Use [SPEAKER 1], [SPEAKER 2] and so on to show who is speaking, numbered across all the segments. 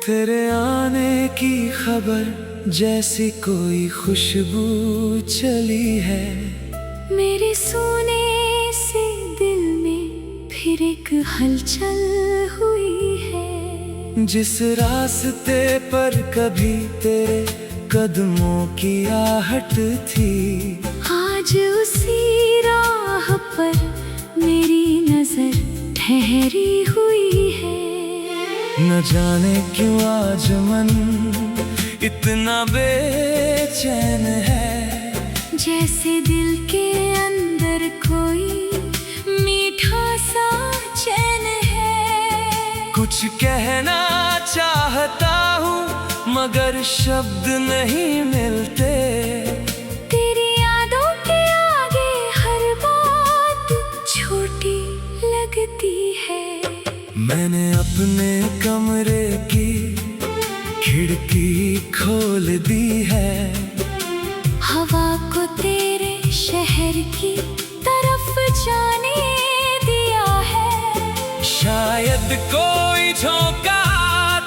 [SPEAKER 1] तेरे आने की खबर जैसी कोई खुशबू चली है।
[SPEAKER 2] मेरे सोने से दिल में फिर एक हलचल हुई है।
[SPEAKER 1] जिस रास्ते पर कभी तेरे कदमों की आहट थी,
[SPEAKER 2] आज उसी राह पर मेरी नजर ठहरी हुई है।
[SPEAKER 1] न जाने क्यों आज मन इतना बेचैन है,
[SPEAKER 2] जैसे दिल के अंदर कोई मीठा सा चैन है।
[SPEAKER 1] कुछ कहना चाहता हूँ मगर शब्द नहीं मिलते।
[SPEAKER 2] तेरी यादों के आगे हर बात छोटी लगती है।
[SPEAKER 1] मैंने अपने कमरे की खिड़की खोल दी है,
[SPEAKER 2] हवा को तेरे शहर की तरफ जाने दिया है।
[SPEAKER 1] शायद कोई झोंका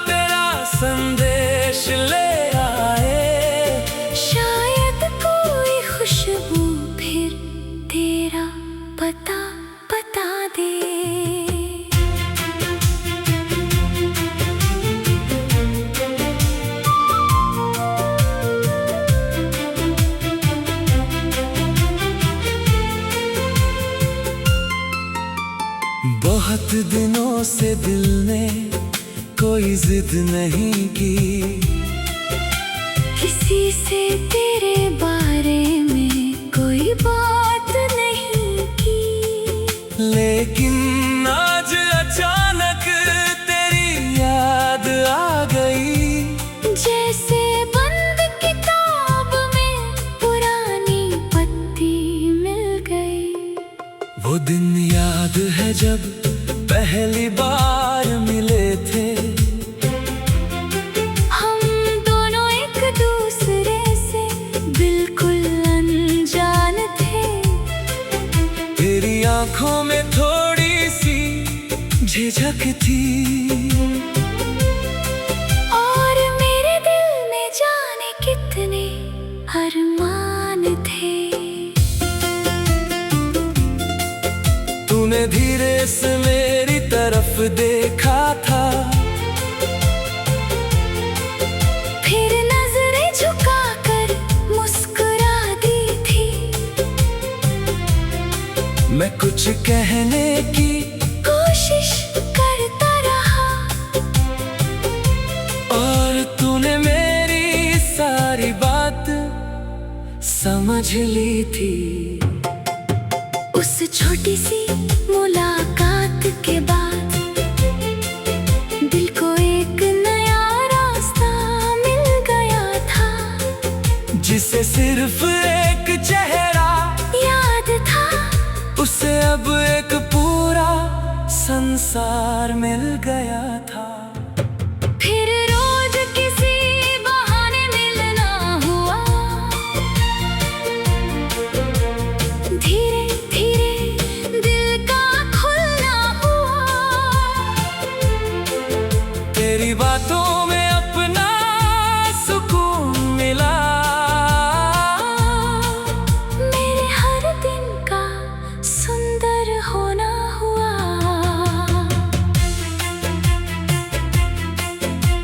[SPEAKER 1] तेरा संदेश ले आए,
[SPEAKER 2] शायद कोई खुशबू फिर तेरा पता बता दे।
[SPEAKER 1] बहुत दिनों से दिल ने कोई जिद नहीं की,
[SPEAKER 2] किसी से तेरे बारे में कोई बात नहीं की।
[SPEAKER 1] लेकिन आज अचानक तेरी याद आ गई।
[SPEAKER 2] जैसे बंद किताब में पुरानी पत्ती मिल गई।
[SPEAKER 1] वो दिन याद है जब पहली बार मिले थे,
[SPEAKER 2] हम दोनों एक दूसरे से बिल्कुल अनजान थे।
[SPEAKER 1] तेरी आंखों में थोड़ी सी झिझक थी,
[SPEAKER 2] और मेरे दिल में जाने कितने अरमान थे।
[SPEAKER 1] तूने धीरे से मेरी तरफ देखा था,
[SPEAKER 2] फिर नजरें झुकाकर मुस्कुरा दी थी।
[SPEAKER 1] मैं कुछ कहने की
[SPEAKER 2] कोशिश करता रहा,
[SPEAKER 1] और तूने मेरी सारी बात समझ ली थी।
[SPEAKER 2] उस छोटी सी मुलाकात के बाद दिल को एक नया रास्ता मिल गया था।
[SPEAKER 1] जिसे सिर्फ एक चेहरा
[SPEAKER 2] याद था,
[SPEAKER 1] उसे अब एक पूरा संसार मिल गया था।
[SPEAKER 2] फिर रोज किसी बहाने मिलना हुआ। धीरे धीरे दिल का खुलना हुआ।
[SPEAKER 1] तेरी बातों में अपना सुकून मिला।
[SPEAKER 2] मेरे हर दिन का सुंदर होना हुआ।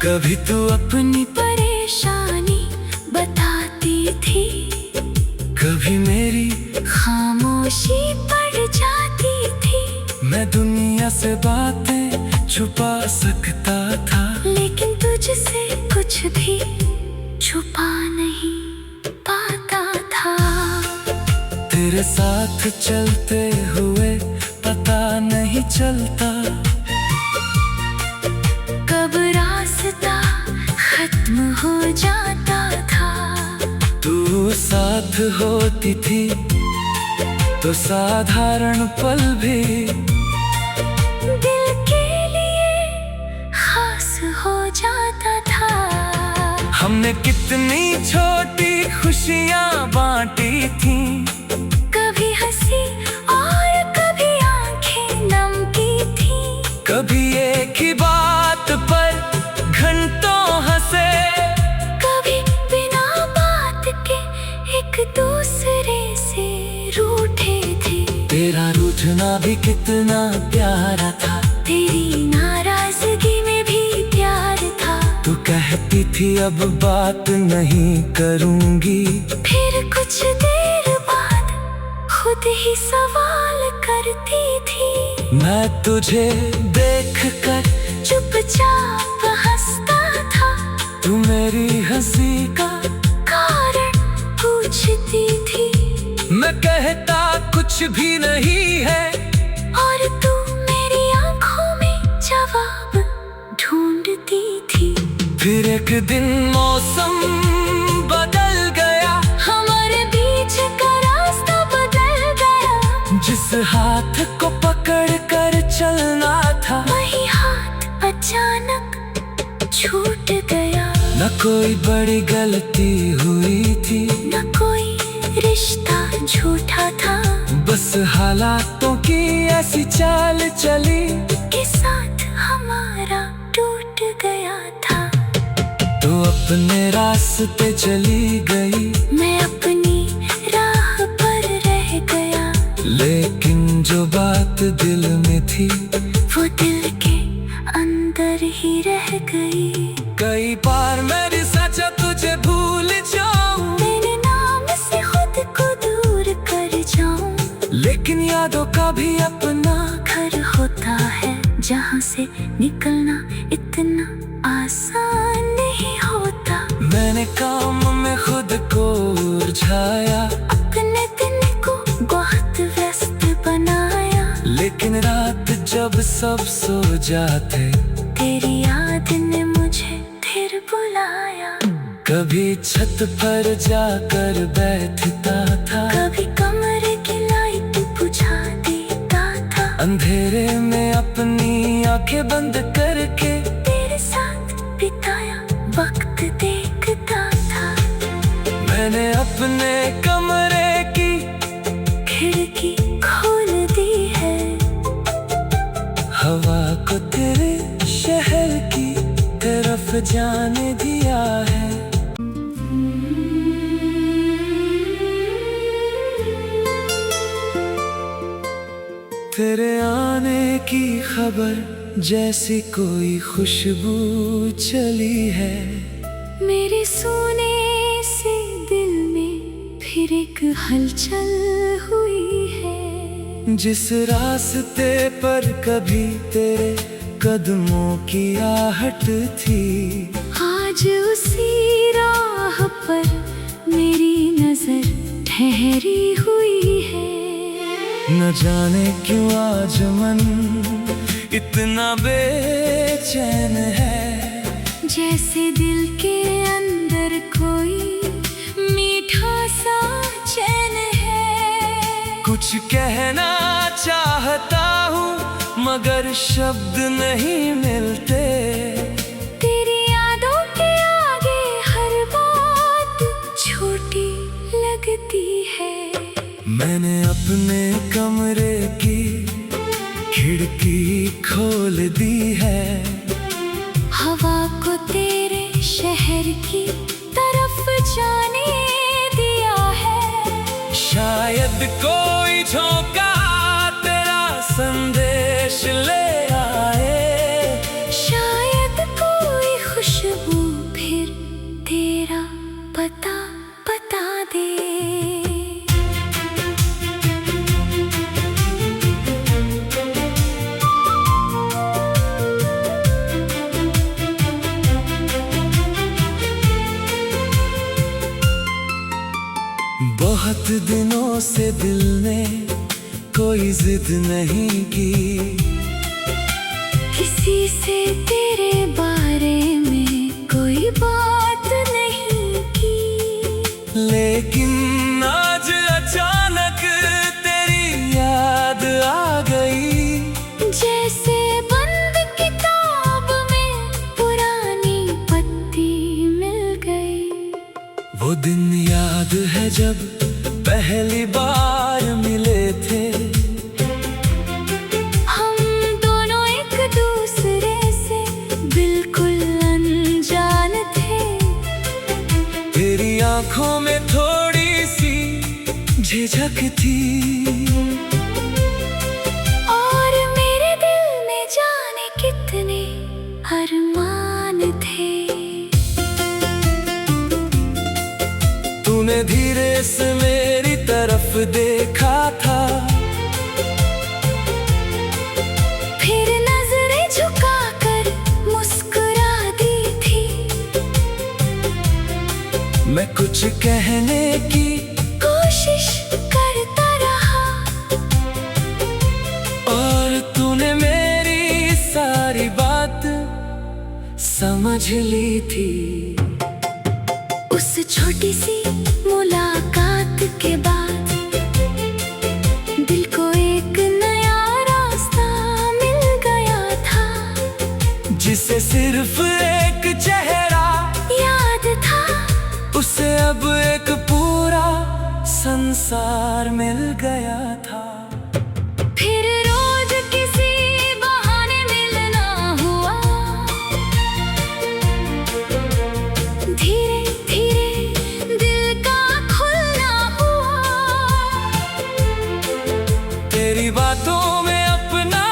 [SPEAKER 1] कभी तू अपनी
[SPEAKER 2] परेशानी बताती थी,
[SPEAKER 1] कभी मेरी
[SPEAKER 2] खामोशी पड़ जाती थी।
[SPEAKER 1] मैं दुनिया से बातें छुपा सकता था,
[SPEAKER 2] लेकिन तुझसे कुछ भी छुपा नहीं पाता था।
[SPEAKER 1] तेरे साथ चलते हुए पता नहीं चलता,
[SPEAKER 2] कब रास्ता खत्म हो जाता था।
[SPEAKER 1] तू साथ होती थी तो साधारण पल भी
[SPEAKER 2] दिल के लिए खास हो जाता था।
[SPEAKER 1] हमने कितनी छोटी खुशियाँ बांटी थी,
[SPEAKER 2] कभी हंसी और कभी आंखें नम की थी।
[SPEAKER 1] कभी एक ही बात पर घंटों तेरा रूठना भी कितना प्यारा था,
[SPEAKER 2] तेरी नाराजगी में भी प्यार था।
[SPEAKER 1] तू कहती थी अब बात नहीं करूंगी,
[SPEAKER 2] फिर कुछ देर बाद खुद ही सवाल करती थी।
[SPEAKER 1] मैं तुझे देख कर
[SPEAKER 2] चुपचाप हंसता था,
[SPEAKER 1] तू मेरी हंसी का
[SPEAKER 2] कारण पूछती थी।
[SPEAKER 1] मैं कहता कुछ भी नहीं है,
[SPEAKER 2] और तू मेरी आंखों में जवाब ढूंढती थी।
[SPEAKER 1] फिर एक दिन मौसम बदल गया,
[SPEAKER 2] हमारे बीच का रास्ता बदल गया।
[SPEAKER 1] जिस हाथ को पकड़ कर चलना था,
[SPEAKER 2] वही हाथ अचानक छूट गया।
[SPEAKER 1] न कोई बड़ी गलती हुई थी,
[SPEAKER 2] न कोई रिश्ता झूठा था,
[SPEAKER 1] बस हालातों की ऐसी चाल चली
[SPEAKER 2] के साथ हमारा टूट गया था।
[SPEAKER 1] तो अपने रास्ते चली गई,
[SPEAKER 2] मैं अपनी राह पर रह गया।
[SPEAKER 1] लेकिन जो बात दिल में थी,
[SPEAKER 2] वो दिल के अंदर ही रह गई।
[SPEAKER 1] कई बार मैंने सोचा तुझे भूल जाऊं,
[SPEAKER 2] मेरे नाम से खुद को दूर कर जाऊं,
[SPEAKER 1] लेकिन यादों का भी अपना
[SPEAKER 2] घर होता है जहाँ से निकलना इतना आसान नहीं होता।
[SPEAKER 1] मैंने काम में खुद को उलझाया,
[SPEAKER 2] अपने दिन को बहुत व्यस्त बनाया,
[SPEAKER 1] लेकिन रात जब सब सो जाते,
[SPEAKER 2] तेरी याद ने मुझे फिर बुलाया।
[SPEAKER 1] कभी छत पर जाकर बैठता था,
[SPEAKER 2] कभी कमरे की लाइट बुझा देता था,
[SPEAKER 1] अंधेरे में अपनी आंखें बंद करके
[SPEAKER 2] तेरे साथ बिताया वक्त देखता था।
[SPEAKER 1] मैंने अपने कमरे की
[SPEAKER 2] खिड़की खोल दी है,
[SPEAKER 1] हवा को तेरे शहर की तरफ जाने दिया है। तेरे आने की खबर जैसी कोई खुशबू चली है,
[SPEAKER 2] मेरे सोने से दिल में फिर एक हलचल हुई है।
[SPEAKER 1] जिस रास्ते पर कभी तेरे कदमों की आहट थी,
[SPEAKER 2] आज उसी राह पर मेरी नजर ठहरी हुई है।
[SPEAKER 1] न जाने क्यों आज मन इतना बेचैन है,
[SPEAKER 2] जैसे दिल के अंदर कोई मीठा सा चैन है।
[SPEAKER 1] कुछ कहना चाहता हूँ मगर शब्द नहीं मिलते,
[SPEAKER 2] तेरी यादों के आगे हर बात छोटी लगती है।
[SPEAKER 1] मैंने अपने कमरे की खिड़की खोल दी है,
[SPEAKER 2] हवा को तेरे शहर की तरफ जाने दिया है।
[SPEAKER 1] शायद कोई झोंका तेरा संदेश ले आए,
[SPEAKER 2] शायद कोई खुशबू फिर तेरा पता बता दे।
[SPEAKER 1] बहुत दिनों से दिल ने कोई जिद नहीं की,
[SPEAKER 2] किसी से तेरे बारे में कोई बात नहीं की,
[SPEAKER 1] लेकिन आज अचानक तेरी याद आ गई।
[SPEAKER 2] जैसे बंद किताब में पुरानी पत्ती मिल गई।
[SPEAKER 1] वो दिन याद है जब पहली बार मिले थे,
[SPEAKER 2] हम दोनों एक दूसरे से बिल्कुल अनजान थे।
[SPEAKER 1] तेरी आंखों में थोड़ी सी झिझक थी, देखा था।
[SPEAKER 2] फिर नजरें झुकाकर मुस्कुरा दी थी।
[SPEAKER 1] मैं कुछ कहने की
[SPEAKER 2] कोशिश करता रहा,
[SPEAKER 1] और तूने मेरी सारी बात समझ ली थी।
[SPEAKER 2] उस छोटी सी मुलाकात के बाद दिल को एक नया रास्ता मिल गया था,
[SPEAKER 1] जिसे सिर्फ एक चेहरा
[SPEAKER 2] याद था।
[SPEAKER 1] उसे अब एक पूरा संसार मिल गया था।
[SPEAKER 2] फिर रोज किसी बहाने मिलना हुआ, धीरे धीरे दिल का खुलना हुआ।
[SPEAKER 1] तेरी बातों में अपना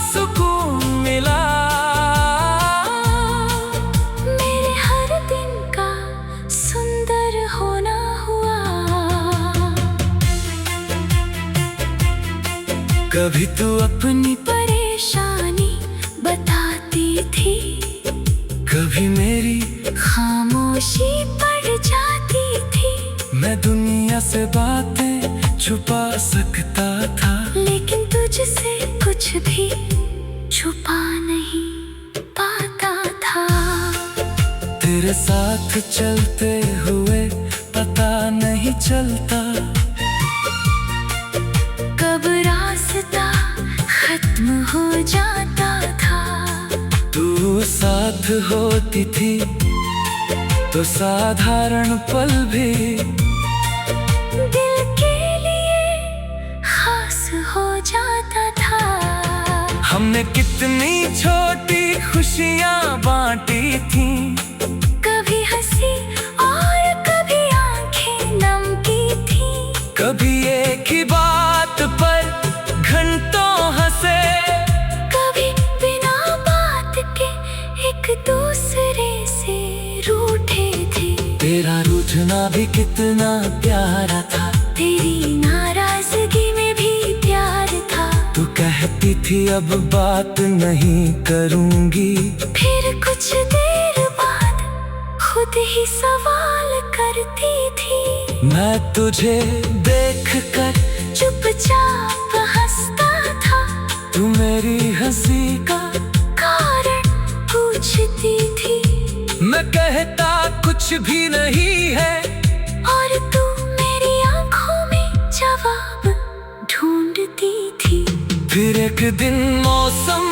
[SPEAKER 1] सुकून मिला,
[SPEAKER 2] मेरे हर दिन का सुंदर होना हुआ।
[SPEAKER 1] कभी तू अपनी
[SPEAKER 2] परेशानी बताती थी,
[SPEAKER 1] कभी मेरी
[SPEAKER 2] खामोशी पड़ जाती थी।
[SPEAKER 1] मैं दुनिया से बातें छुपा सकता था,
[SPEAKER 2] लेकिन तुझसे कुछ भी छुपा नहीं पाता था।
[SPEAKER 1] तेरे साथ चलते हुए पता नहीं चलता
[SPEAKER 2] कब रास्ता खत्म हो जाता था।
[SPEAKER 1] तू साथ होती थी तो साधारण पल भी
[SPEAKER 2] दिल के लिए खास हो जाता था।
[SPEAKER 1] हमने कितनी छोटी खुशियां बांटी थी,
[SPEAKER 2] कभी हंसी और कभी आंखें नम की थी।
[SPEAKER 1] कभी एक ही बात पर घंटों हंसे,
[SPEAKER 2] कभी बिना बात के एक दूसरे से रूठे थे।
[SPEAKER 1] तेरा रूठना भी कितना प्यारा था,
[SPEAKER 2] तेरी नाराजगी में भी प्यार था।
[SPEAKER 1] तू कहती थी अब बात नहीं करूंगी,
[SPEAKER 2] फिर कुछ देर बाद खुद ही सवाल करती थी।
[SPEAKER 1] मैं तुझे देख कर
[SPEAKER 2] चुपचाप हंसता था,
[SPEAKER 1] तू मेरी हंसी का
[SPEAKER 2] कारण पूछती थी।
[SPEAKER 1] मैं कहता कुछ भी नहीं है,
[SPEAKER 2] और तू मेरी आंखों में जवाब ढूंढती थी।
[SPEAKER 1] फिर एक दिन मौसम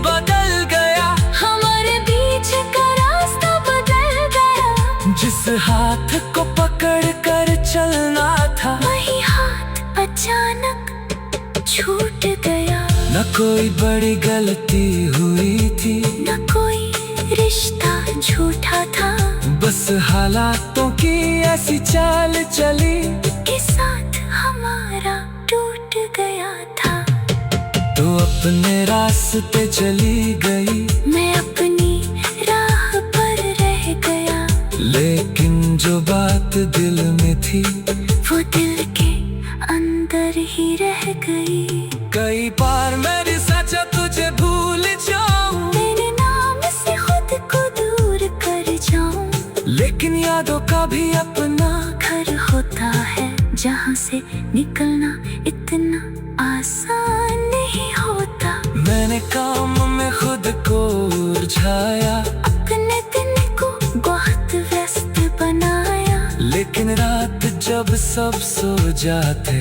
[SPEAKER 1] बदल गया,
[SPEAKER 2] हमारे बीच का रास्ता बदल गया।
[SPEAKER 1] जिस हाथ को पकड़ कर चलना था,
[SPEAKER 2] वही हाथ अचानक छूट गया।
[SPEAKER 1] न कोई बड़ी गलती हुई थी,
[SPEAKER 2] न कोई रिश्ता झूठा था,
[SPEAKER 1] बस हालातों की ऐसी चाल चली
[SPEAKER 2] के साथ हमारा टूट गया था।
[SPEAKER 1] तो अपने रास्ते चली गई,
[SPEAKER 2] मैं अपनी राह पर रह गया।
[SPEAKER 1] लेकिन जो बात दिल में थी
[SPEAKER 2] वो दिल के अंदर ही रह गई।
[SPEAKER 1] कई बार मैंने सोचा तुझे भूल जाऊं,
[SPEAKER 2] मेरे नाम से खुद को दूर कर जाऊं,
[SPEAKER 1] लेकिन यादों का भी अपना
[SPEAKER 2] घर होता है जहाँ से निकलना इतना आसान नहीं होता।
[SPEAKER 1] मैंने काम में खुद को उलझाया,
[SPEAKER 2] अपने दिन को बहुत व्यस्त बनाया,
[SPEAKER 1] लेकिन रात जब सब सो जाते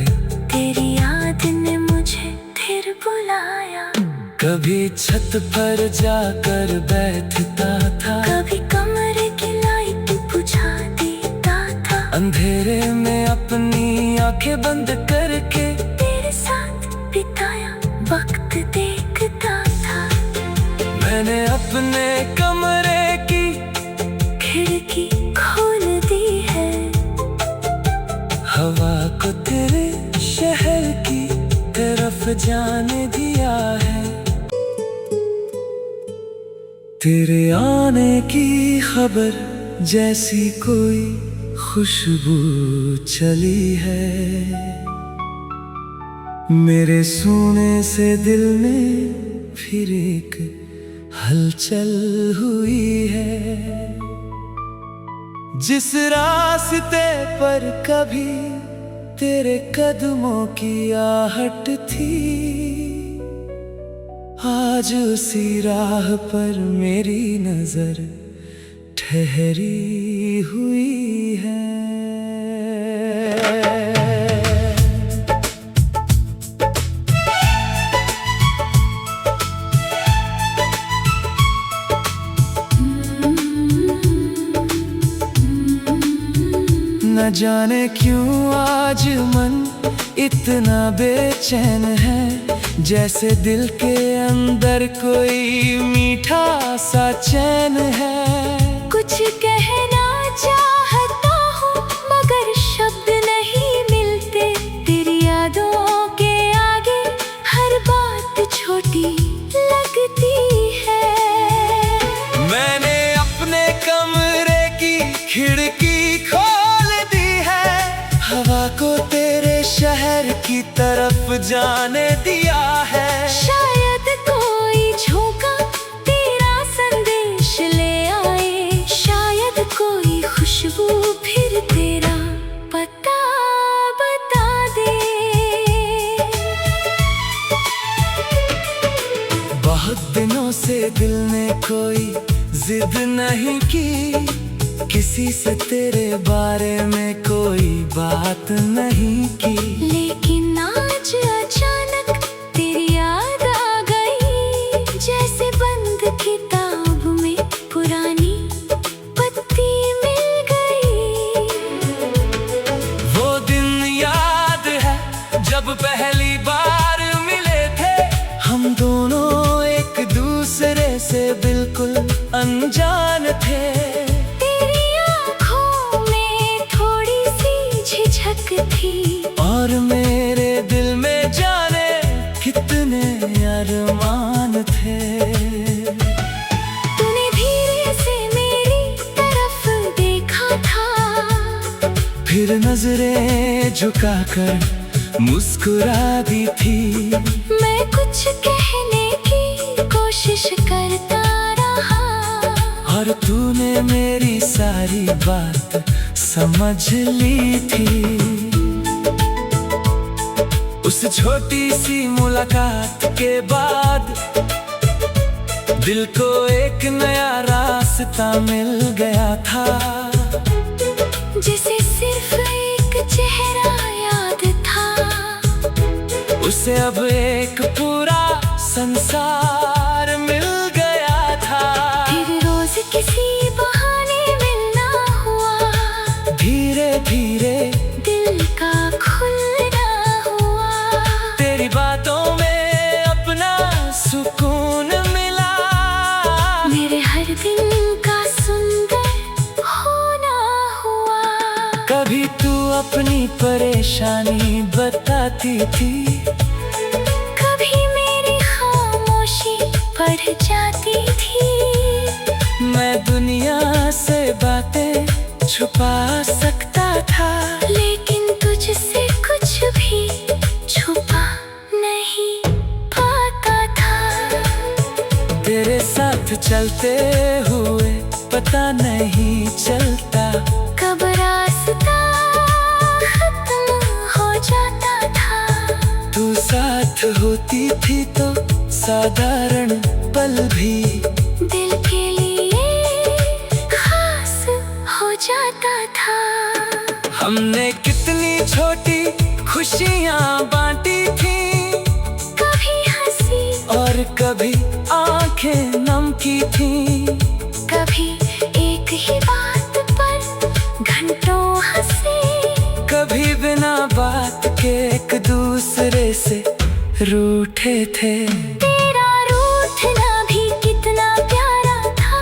[SPEAKER 2] तेरी याद ने मुझे फिर बुलाया।
[SPEAKER 1] कभी छत पर जाकर बैठता था,
[SPEAKER 2] कभी कमरे की लाइट बुझा देता था,
[SPEAKER 1] अंधेरे में अपनी आंखें बंद करके
[SPEAKER 2] तेरे साथ बिताया वक्त देखता था।
[SPEAKER 1] मैंने अपने कमरे की
[SPEAKER 2] खिड़की खोल दी है,
[SPEAKER 1] हवा को तेरे शहर की तरफ जाने दिया है। तेरे आने की खबर जैसी कोई खुशबू चली है। मेरे सोने से दिल में फिर एक हलचल हुई है। जिस रास्ते पर कभी तेरे कदमों की आहट थी, आज उसी राह पर मेरी नजर ठहरी हुई है। न जाने क्यों आज मन इतना बेचैन है, जैसे दिल के अंदर कोई मीठा सा चैन है।
[SPEAKER 2] कुछ कहना चाहता हूँ मगर शब्द नहीं मिलते। तेरी यादों के आगे हर बात छोटी लगती है।
[SPEAKER 1] मैंने अपने कमरे की खिड़की खोल दी है, हवा को तेरे शहर की तरफ जाने दिया है।
[SPEAKER 2] शायद कोई झोंका तेरा संदेश ले आए, शायद कोई खुशबू फिर तेरा पता बता दे।
[SPEAKER 1] बहुत दिनों से दिल ने कोई जिद नहीं की, किसी से तेरे बारे में कोई बात नहीं की।
[SPEAKER 2] लेकिन आज अचानक तेरी याद आ गई, जैसे बंद किताब में पुरानी पत्ती मिल गई।
[SPEAKER 1] वो दिन याद है जब पहली बार मिले थे, हम दोनों एक दूसरे से बिल्कुल अनजान थे।
[SPEAKER 2] तेरी आँखों में थोड़ी सी झिझक थी,
[SPEAKER 1] और मेरे दिल में जाने कितने अरमान थे।
[SPEAKER 2] तूने धीरे से मेरी तरफ देखा था,
[SPEAKER 1] फिर नजरें झुकाकर मुस्कुरा दी थी।
[SPEAKER 2] मैं कुछ कहने की कोशिश करता रहा,
[SPEAKER 1] और तूने मेरी सारी बात समझ ली थी। उस छोटी सी मुलाकात के बाद दिल को एक नया रास्ता मिल गया था।
[SPEAKER 2] जिसे सिर्फ एक चेहरा याद था,
[SPEAKER 1] उसे अब एक पूरा संसार मिल गया था।
[SPEAKER 2] फिर रोज किसी बहाने मिलना हुआ,
[SPEAKER 1] धीरे धीरे
[SPEAKER 2] दिल का खुलना हुआ।
[SPEAKER 1] तेरी बातों में अपना सुकून मिला,
[SPEAKER 2] मेरे हर दिन का सुंदर होना हुआ।
[SPEAKER 1] कभी तू अपनी परेशानी बताती थी,
[SPEAKER 2] कभी मेरी खामोशी बढ़ जाती थी।
[SPEAKER 1] मैं दुनिया से बातें छुपा सकता था,
[SPEAKER 2] लेकिन तुझसे कुछ भी छुपा नहीं पाता था।
[SPEAKER 1] तेरे साथ चलते हुए पता नहीं चलता
[SPEAKER 2] कब रास्ता खत्म हो जाता था।
[SPEAKER 1] तू साथ होती थी तो साधारण पल भी
[SPEAKER 2] दिल के लिए खास हो जाता था।
[SPEAKER 1] हमने कितनी छोटी खुशियाँ बांटी थी,
[SPEAKER 2] कभी हंसी
[SPEAKER 1] और कभी आंखें नम की थी।
[SPEAKER 2] कभी एक ही बात पर घंटों हंसे,
[SPEAKER 1] कभी बिना बात के एक दूसरे से रूठे थे।
[SPEAKER 2] तेरा रूठना भी कितना प्यारा था,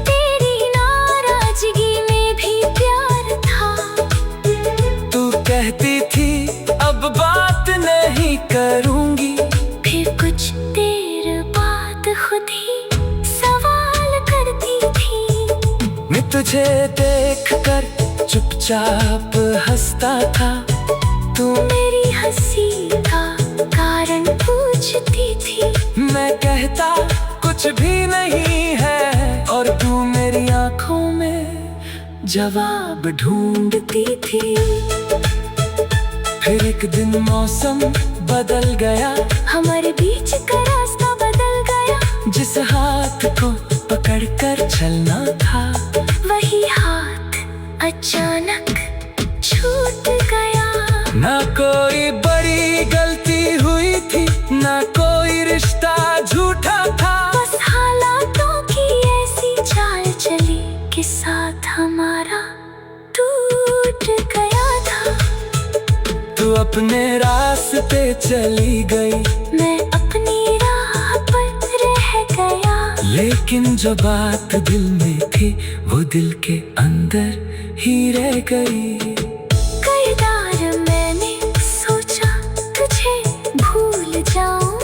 [SPEAKER 2] तेरी नाराजगी में भी प्यार था।
[SPEAKER 1] तू कहती थी अब बात नहीं करूंगी,
[SPEAKER 2] फिर कुछ देर बाद खुद ही सवाल करती थी।
[SPEAKER 1] मैं तुझे देख देखकर चुपचाप हंसता था।
[SPEAKER 2] तू मेरी हंसी का कारण पूछती थी।
[SPEAKER 1] मैं कहता कुछ भी नहीं है, और तू मेरी आंखों में जवाब ढूंढती थी। फिर एक दिन मौसम बदल गया,
[SPEAKER 2] हमारे बीच का रास्ता बदल गया।
[SPEAKER 1] जिस हाथ को पकड़कर चलना था,
[SPEAKER 2] वही हाथ अचानक छूट गया।
[SPEAKER 1] ना कोई बड़ी गलती हुई थी, ना कोई रिश्ता झूठा था।
[SPEAKER 2] बस हालातों की ऐसी चाल चली कि साथ हमारा टूट गया था।
[SPEAKER 1] तू अपने रास्ते चली गई,
[SPEAKER 2] मैं अपनी राह पर रह गया।
[SPEAKER 1] लेकिन जो बात दिल में थी, वो दिल के अंदर ही रह गई।
[SPEAKER 2] कई बार मैंने सोचा तुझे भूल जाऊं,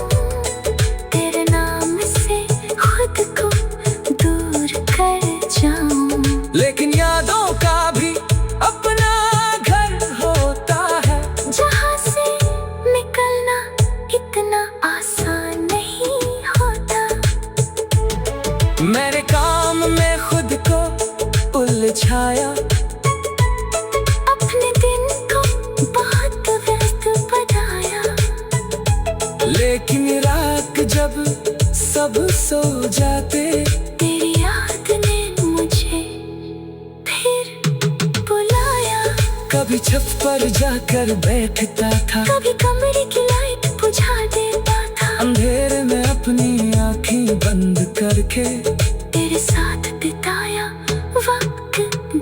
[SPEAKER 2] तेरे नाम से खुद को दूर कर जाऊं।
[SPEAKER 1] लेकिन यादों का भी अपना घर होता है,
[SPEAKER 2] जहां से निकलना इतना आसान नहीं होता।
[SPEAKER 1] मेरे काम में खुद को उलझाया,
[SPEAKER 2] अपने दिन को बहुत व्यस्त बनाया।
[SPEAKER 1] लेकिन रात जब सब सो जाते,
[SPEAKER 2] तेरी याद ने मुझे फिर बुलाया।
[SPEAKER 1] कभी छत पर जाकर बैठता था,
[SPEAKER 2] कभी कमरे की लाइट बुझा देता था।
[SPEAKER 1] अंधेरे में अपनी आंखें बंद करके
[SPEAKER 2] तेरे साथ बिताया वक्त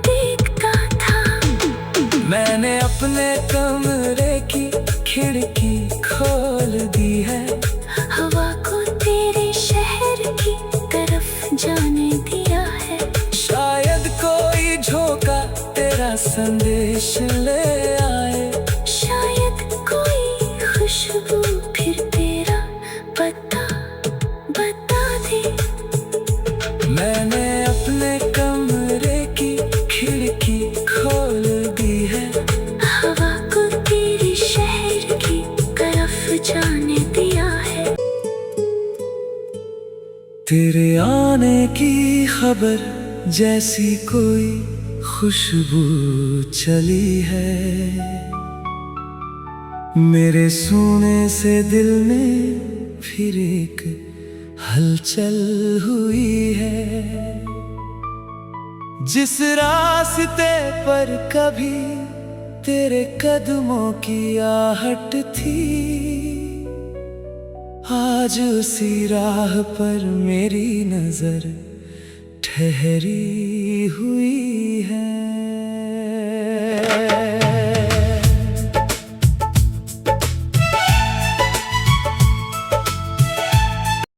[SPEAKER 2] देखता था।
[SPEAKER 1] मैंने अपने कमरे की खिड़की खोल दी है,
[SPEAKER 2] हवा को तेरे शहर की तरफ जाने दिया है।
[SPEAKER 1] शायद कोई झोंका तेरा संदेश ले आए।
[SPEAKER 2] शायद कोई खुशबू फिर तेरा पता बता दे।
[SPEAKER 1] मैंने अपने कमरे की खिड़की खोल दी है,
[SPEAKER 2] हवा को तेरे शहर की तरफ जाने दिया है।
[SPEAKER 1] तेरे आने की खबर जैसी कोई खुशबू चली है, मेरे सूने से दिल में फिर एक हलचल हुई है। जिस रास्ते पर कभी तेरे कदमों की आहट थी, आज उसी राह पर मेरी नजर ठहरी हुई है।